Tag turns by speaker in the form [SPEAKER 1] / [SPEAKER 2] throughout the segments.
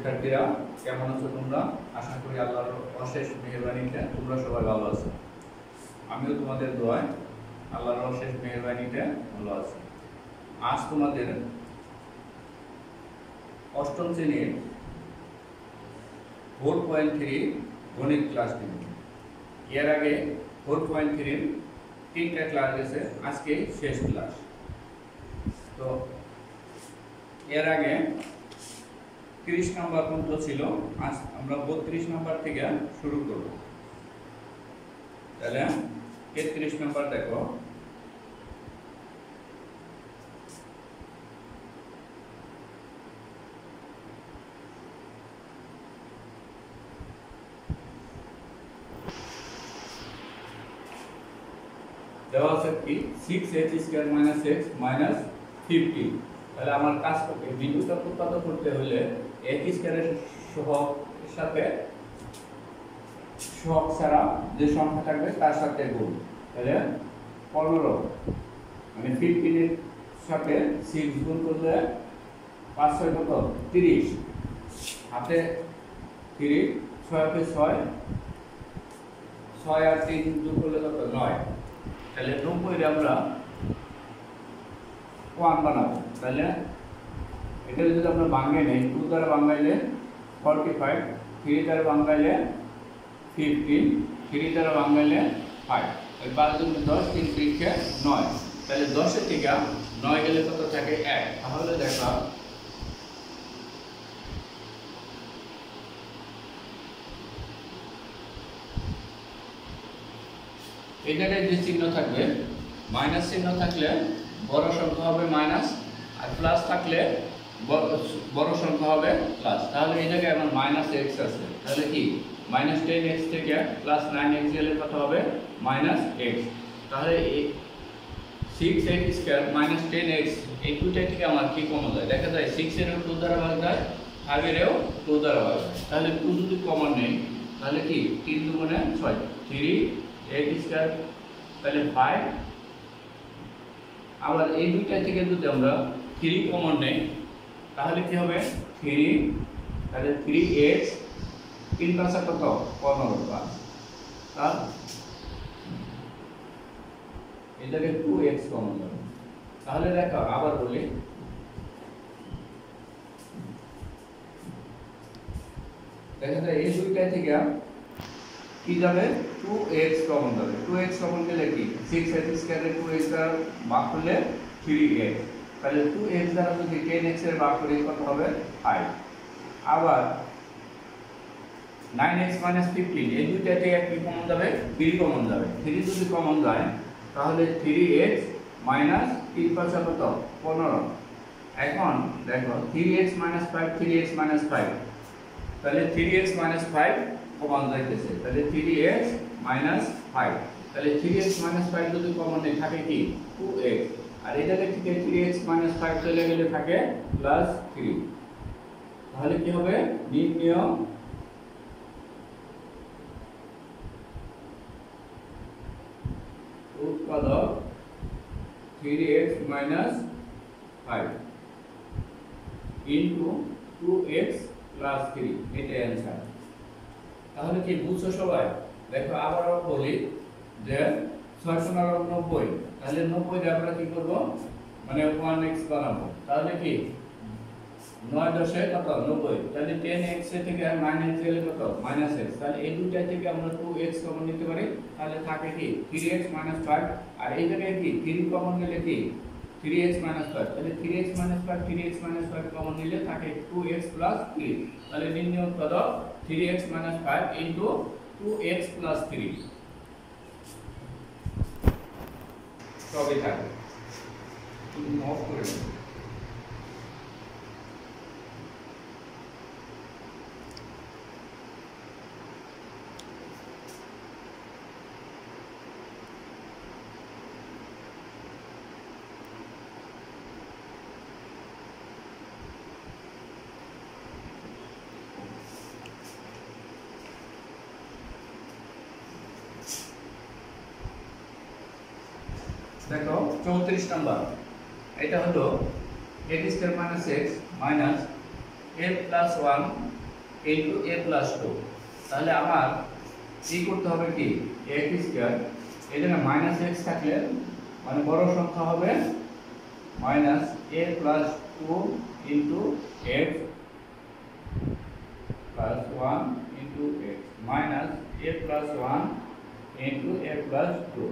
[SPEAKER 1] শিক্ষার্থীরা কেমন আছো তোমরা? আশা করি আল্লাহর অশেষ মেহেরবানিতে তোমরা সবাই ভালো আছো। আমিও তোমাদের দোয়ায় আল্লাহর অশেষ মেহেরবানিতে ভালো আছি। আজ তোমাদের অষ্টম শ্রেণীর 4.3 গণিত ক্লাস দিব। এর আগে 4.3 তিনটা ক্লাস গেছে, আজকে শেষ ক্লাস। তো এর আগে 30 নম্বর পর্যন্ত ছিল, আজ আমরা 32 নম্বর থেকে শুরু করব। তাহলে 33 নম্বর দেখো। দেওয়া আছে কি 6x² - x -15। তাহলে আমার কাজ করতে বিন্দুটা উৎপাদন করতে হলে x² এর সহগের সাথে সহগ ছাড়া যে সংখ্যা থাকবে তার সাথে গুণ। তাহলে 15 মানে 15 এর সাথে 6 গুণ করলে 5 6 কত 30, হাতে 3 6 কে 6 6 আর 3 যোগ করলে কত 9। তাহলে 90 এর আমরা 1 বানাবো। তাহলে এটা যদি আমরা ভাঙাই নেই, 2 দ্বারা ভাঙাইলে 45, 3 দ্বারা ভাঙাইলে 15, 3 দ্বারা ভাঙাইলে 5। এই 5 × 10 3 3 9। তাহলে 10 এর থেকে 9 গেলে কত থাকে 1। তাহলে দেখো এই জায়গায় যে চিহ্ন থাকবে মাইনাস চিহ্ন থাকলে বড় সংখ্যা হবে মাইনাস, আর প্লাস থাকলে বড় সংখ্যা হবে প্লাস। তাহলে এই জায়গায় আমার -x আছে, তাহলে কি -10x থেকে +9x গেলে কত হবে -x। তাহলে 6x² - 10x এই দুইটা থেকে আমার কি কমন যায়? দেখা যায় 6 এরও 2 দ্বারা ভাগ যায়, 5 এরও 2 দ্বারা ভাগ যায়। তাহলে 2 যদি কমন নেই তাহলে কি 3 × 2 = 6, 3x² তাহলে 5। আবার এই দুইটা থেকে যদি আমরা 3 কমন নেই তাহলে কি হবে 3, তাহলে 3x 3 × 5 কত 15। তার এটাকে 2x কমন যাবে। তাহলে দেখো আবার বলি, দেখা যায় এই দুইটা থেকে কি যাবে 2x কমন যাবে। 2x কমন গেলে কি 6x² এর 2x দ্বারা ভাগ করলে 3x। তাহলে 2x দ্বারা যদি 10x এর ভাগ করি কত হবে 5। আবার 9x - 15 এই দুইটা থেকে কি কমন যাবে 3 কমন যাবে। 3 যদি কমন যায় তাহলে 3x - 3 × 5 কত 15। এখন দেখো 3x - 5 3x - 5, তাহলে 3x - 5 কমন যাইতেছে। তাহলে 3x - 5, তাহলে 3x - 5 যদি কমন নেই থাকে কি 2x, আর এই জায়গা থেকে 3x - 5 চলে গেলে থাকে +3। তাহলে কি হবে নির্ণয় উৎপাদক 3x - 5 * 2x + 3, এটাই অ্যানসার। তাহলে কি বুঝছো সবাই? দেখো আবারও বলি যে 6 × 90, তাহলে 90 দিয়ে আমরা কি করব মানে 1x বানাবো। তাহলে কি 9 × 10 কত 90, তাহলে 10x থেকে 9x গেলে কত -x। তাহলে এই দুইটা থেকে আমরা 2x কমন নিতে পারি, তাহলে থাকে কি 3x - 5, আর এই জায়গায় কি 3 কমন গেলে কি 3x - 5, তাহলে 3x - 5 3x - 5 কমন নিলে থাকে 2x + 3। তাহলে নির্ণয় উৎপাদক 3x - 5 * 2x + 3 সবই থাকে। তুমি অফ করে দাও। দেখো 34 নাম্বার, এটা হলো x² - x a plus 1 into a plus 2। তাহলে আমার কি করতে হবে কি x স্কয়ার এখানে মাইনাস x থাকলে মানে বড় সংখ্যা হবে minus a plus 2 into x plus 1 into x minus a plus 1 into a plus 2।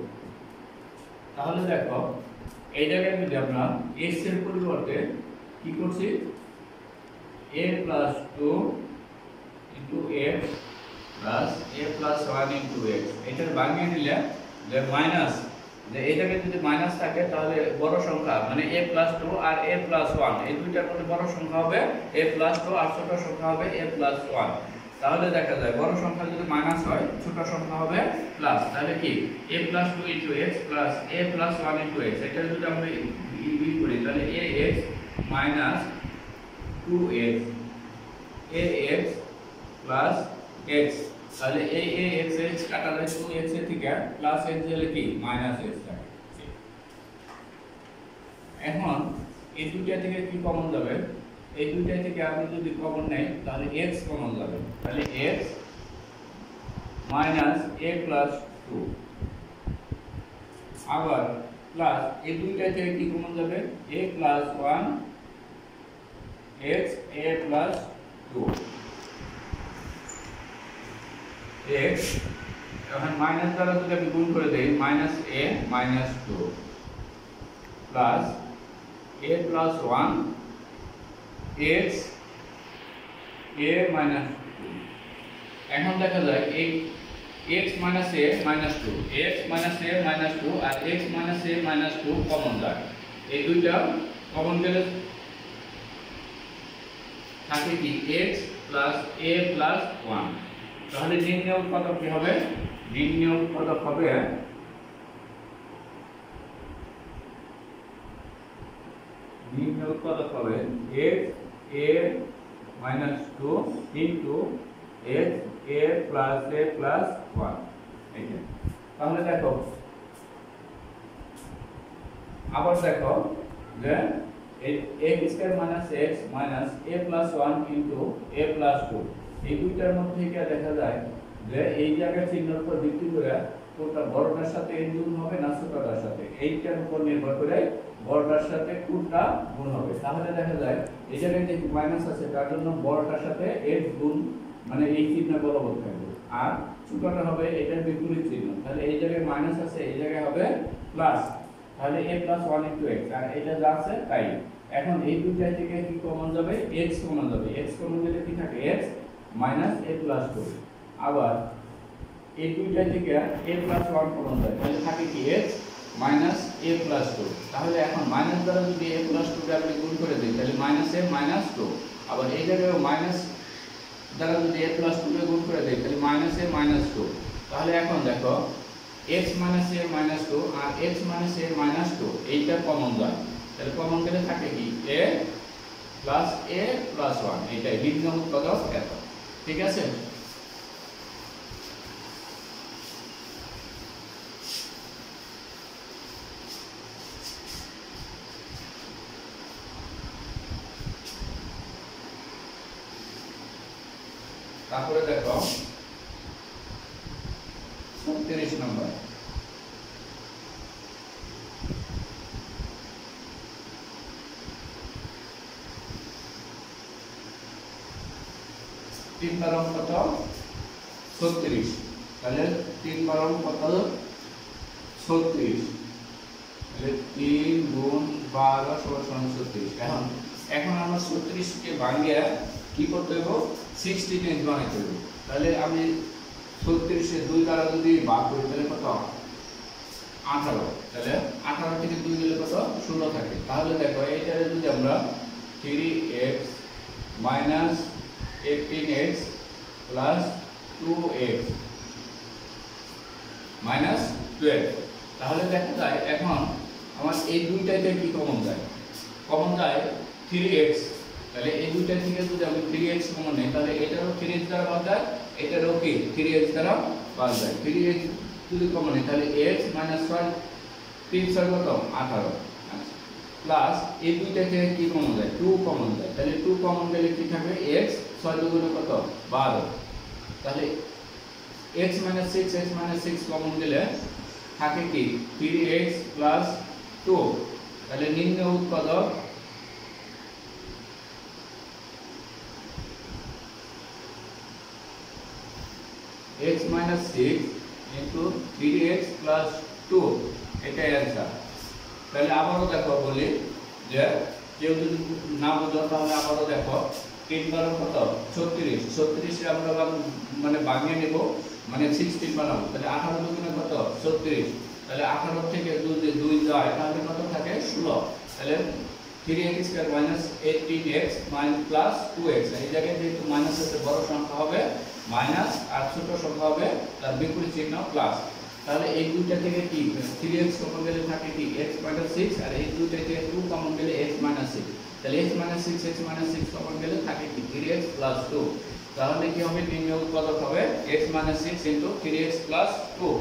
[SPEAKER 1] তাহলে দেখো এই জায়গায় যদি আমরা x এর পরিবর্তে কি করছি a plus 2 into x plus a plus 1 into x এটা ভাঙিয়ে দিলে যে মাইনাস যে এই জায়গায় যদি মাইনাস থাকে তাহলে বড় সংখ্যা মানে a প্লাস 2 আর a প্লাস 1 এই দুইটার মধ্যে বড় সংখ্যা হবে a প্লাস 2 আর ছোট সংখ্যা হবে a প্লাস 1। তাহলে দেখা যায় বড় সংখ্যা যদি মাইনাস হয় ছোট সংখ্যা হবে প্লাস। তাহলে কি a plus 2 into x plus a plus 1 into x এটা যদি আমরা ই করি তাহলে ax minus 2x ax plus x তাহলে ax কাটা যায় 2x এর থেকে প্লাস x দিলে কি মাইনাস x থাকে। এখন এই দুইটা থেকে কি কমন যাবে এই দুইটা থেকে আপনি যদি কমন নেই তাহলে x কমন যাবে তাহলে x মাইনাস a প্লাস 2 আবার প্লাস এই দুইটা থেকে কি কমন যাবে a plus 1 x a plus 2 x এখন মাইনাস দ্বারা যদি আমি গুণ করে দেই minus a minus 2 plus a plus 1 x a minus 2। এখন দেখা যায় এই x minus a minus 2 x minus a minus 2 আর x minus a minus 2 common যায় এই দুইটা কমন গেলে থাকে কি x প্লাস a প্লাস 1। তাহলে নির্ণয় উৎপাদক কি হবে নির্ণয় উৎপাদক হবে x a minus 2 into x a plus a plus 1 এই যে তাহলে দেখো আবার দেখো যে এই x square minus x minus a plus 1 into a plus 2 এই দুইটার মধ্যে কি দেখা যায় যে এই জায়গার চিহ্নের উপর ভিত্তি করে কোনটা বড়টার সাথে n গুণ হবে না ছোটটার সাথে এইটার উপর নির্ভর করে বড়টার সাথে কোনটা গুণ হবে। তাহলে দেখা যায় এই জায়গায় যে মাইনাস আছে তার জন্য বড়টার সাথে x গুণ মানে এই চিহ্ন বলবৎ থাকবে আর ছোটটা হবে এটার বিপরীত চিহ্ন। তাহলে এই জায়গায় মাইনাস আছে এই জায়গায় হবে প্লাস তাহলে a plus 1 into x আর এটা যা আছে তাই। এখন এই দুইটা থেকে কি কমন যাবে x কমন যাবে x কমন গেলে কি থাকে x minus a plus 2 আবার এই দুইটা থেকে a plus 1 কমন যায় তাহলে থাকে কি x minus a plus 2। তাহলে এখন মাইনাস দ্বারা যদি a plus 2 কে আপনি গুণ করে দেন তাহলে minus a minus 2 আবার এই জায়গায় মাইনাস দ্বারা যদি a plus 2 কে গুণ করে দেন তাহলে minus a minus 2। তাহলে এখন দেখো x minus a minus 2 আর x minus a minus 2 এইটা কমন যায় তাহলে কমন গেলে থাকে কি a plus a plus 1 এইটাই নির্ণয় উৎপাদক এত। ঠিক আছে তারপরে দেখো 36 নম্বর তিন বারং কত 36 তাহলে 3 বারং কত 36 তাহলে 3 গুণ 12 সমান 36। এখন আমরা 36 কে ভাঙিয়ে কি করতে হবে 60 কে বানাইতে হবে। তাহলে আমি 36 এর 2 দ্বারা যদি ভাগ করি তাহলে কত 18 তাহলে 18 থেকে 2 গেলে কত 16 থাকে। তাহলে দেখো এইটারে যদি আমরা 3x minus 18x plus 2x minus 12 তাহলে দেখা যায় এখন আমার এই দুইটাতে কি কমন যায় 3x তাহলে এই দুইটা থেকে যদি আমি 3x কমন নেই তাহলে এটারও 3x দ্বারা বাদ যায় এটারও কি 3x দ্বারা বাদ যায় 3x যদি কমন নেই তাহলে x minus 1 3 6 কত 18 আচ্ছা প্লাস এই দুইটা থেকে কি কমন যায় 2 কমন যায়, তাহলে 2 কমন গেলে কি থাকবে x 6 দুগুণে কত 12, তাহলে x - 6 x - 6 কমন গেলে থাকে কি 3x + 2, তাহলে নির্ণয় উৎপাদক x - 6 into 3x + 2, এটাই অ্যান্সার। তাহলে আবারও দেখো বলি যে কেউ যদি না বোঝো তাহলে আবারও দেখো 3 বার কত 36, 36 এ আমরা মানে ভাঙিয়ে নেব, মানে 16 বানাবো, তাহলে 18 দুগুণে কত 36, তাহলে 18 থেকে 2 যায় তাহলে কত থাকে 16, তাহলে 3x² - 18x + 2x, এই জায়গায় যেহেতু মাইনাস আছে বড় সংখ্যা হবে মাইনাস আর ছোট সংখ্যা হবে তার বিপরীত চিহ্ন প্লাস, তাহলে এই দুইটা থেকে কি 3x কমন গেলে থাকে কি x - 6, আর এই দুইটা থেকে 2 কমন গেলে x - 6, তাহলে x - 6 x - 6 কমন গেলে থাকে কি 3x + 2, তাহলে কি হবে নির্ণয় উৎপাদক হবে x - 6 * 3x + 2।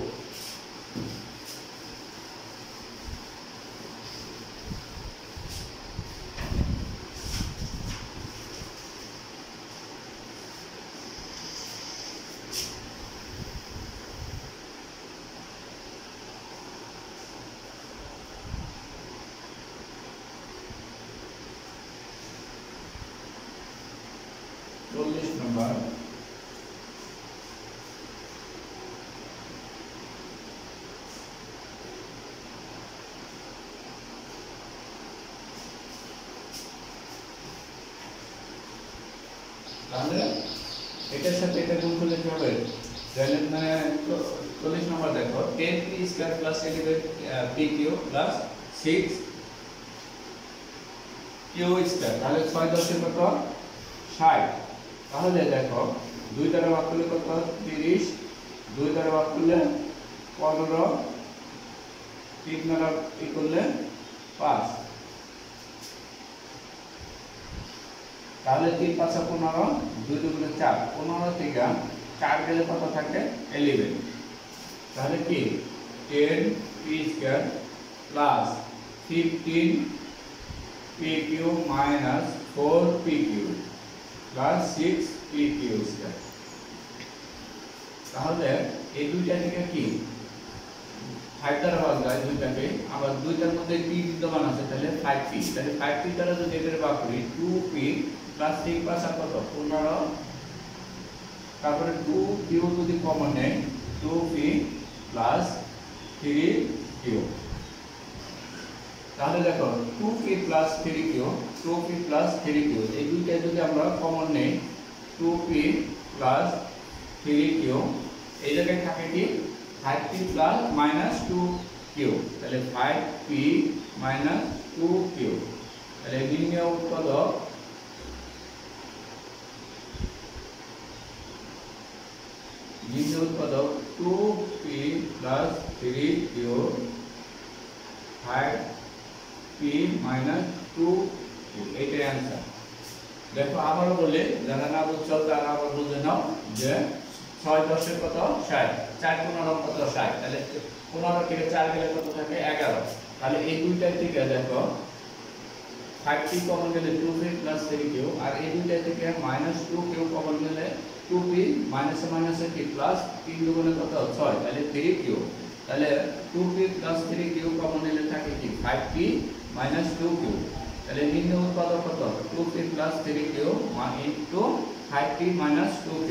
[SPEAKER 1] নম্বর তাহলে এটার সাথে এটা গুণ করলে কি হবে, তাহলে মানে 40 নম্বর দেখো 10p² + 11pq + 6q², তাহলে 6 10 কত 60, তাহলে দেখো 2 দ্বারা ভাগ করলে কত 30, 2 দ্বারা ভাগ করলে 15, 3 দ্বারা কি করলে 5, তাহলে 3 5 15, 2 দুগুণে 4, 15 থেকে 4 গেলে কত থাকে 11, তাহলে কি 10p² + 15pq - 4pq + 6pq², তাহলে এই দুইটা থেকে কি 5 দ্বারা ভাগ যায় দুইটাকে, আবার দুইটার মধ্যে p বিদ্যমান আছে তাহলে 5p, তাহলে 5p দ্বারা যদি এটাকে ভাগ করি 2p + 3 5 কত 15, তারপরে 2q যদি কমন নেই 2p + 3q, তাহলে দেখো 2p + 3q, 2p + 3q, এই দুইটা যদি আমরা কমন নেই 2p + 3q, এই জায়গায় থাকে কি 5p + -2q, তাহলে 5p - 2q, তাহলে নির্ণয় উৎপাদক নির্ণয় উৎপাদক 2p + 3q 5p - 2q, এটাই অ্যান্সার। দেখো আবারও বলে যারা না বুঝছো তারা আবার বুঝে নাও যে 6 10 কত 60, 4 15 কত 60, তাহলে 15 থেকে 4 গেলে কত থাকে 11, তাহলে এই দুইটা থেকে দেখো 5p কমন গেলে 2p + 3q, আর এই দুইটা থেকে -2q কমন গেলে 2p মাইনাসে মাইনাসে কি প্লাস 3 দুগুণে কত 6, তাহলে 3q, তাহলে 2p + 3q কমন গেলে থাকে কি 5p - 2q, তাহলে নির্ণয় উৎপাদক কত 2p + 3q * 5p - 2q।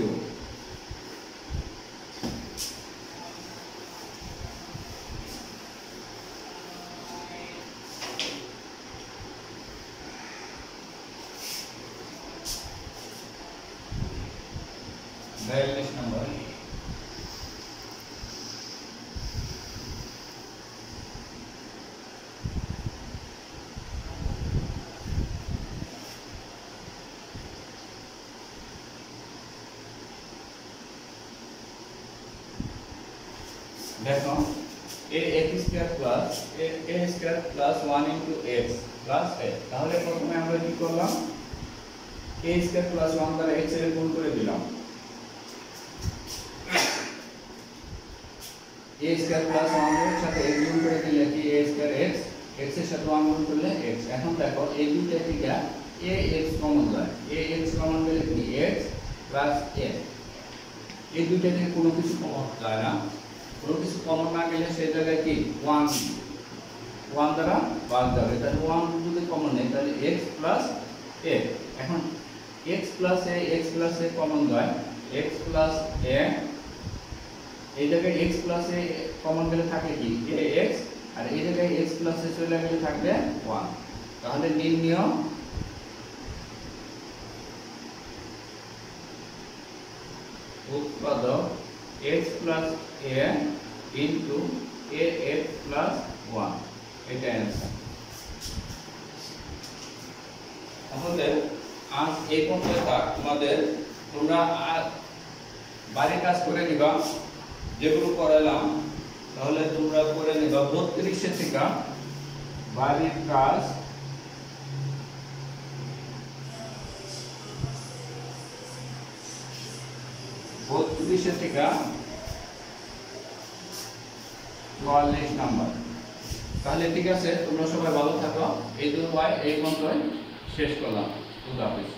[SPEAKER 1] নম্বর দেখো ax² + a² + 1 * x + a, তাহলে প্রথমে আমরা কি করলাম a² + 1 দ্বারা x এর গুণ করে দিলাম, a² + 1 এর সাথে x গুণ করে দিলে কি a² x x এর সাথে 1 গুণ করলে x। এখন দেখো এই দুইটা থেকে ax কমন যায়, ax কমন গেলে কি x প্লাস a। এই দুইটা থেকে কোনো কিছু কমন যায় না, কোনো কিছু কমন না গেলে সেই জায়গায় কি 1 দ্বারা ভাগ যাবে, তাহলে 1 যদি কমন নেই তাহলে x প্লাস a। এখন x প্লাস a কমন যায়, x প্লাস a, এই জায়গায় x প্লাস a কমন গেলে থাকে কি ax, আর এই জায়গায় x প্লাস a চলে গেলে থাকবে 1। তাহলে নির্ণয় উৎপাদক x plus a into ax plus 1, এটা অ্যান্সার। তাহলে আজ এই পর্যন্ত তোমাদের, তোমরা বাড়ির কাজ করে নিবা, যেগুলো করালাম তাহলে তোমরা করে নিবা। 32 থেকে বাড়ির কাজ 32 থেকে 44 নাম্বার। তাহলে ঠিক আছে, তোমরা সবাই ভালো থাকো। এই দুটো এই পর্যন্ত শেষ করলাম। খুদা হাফেজ।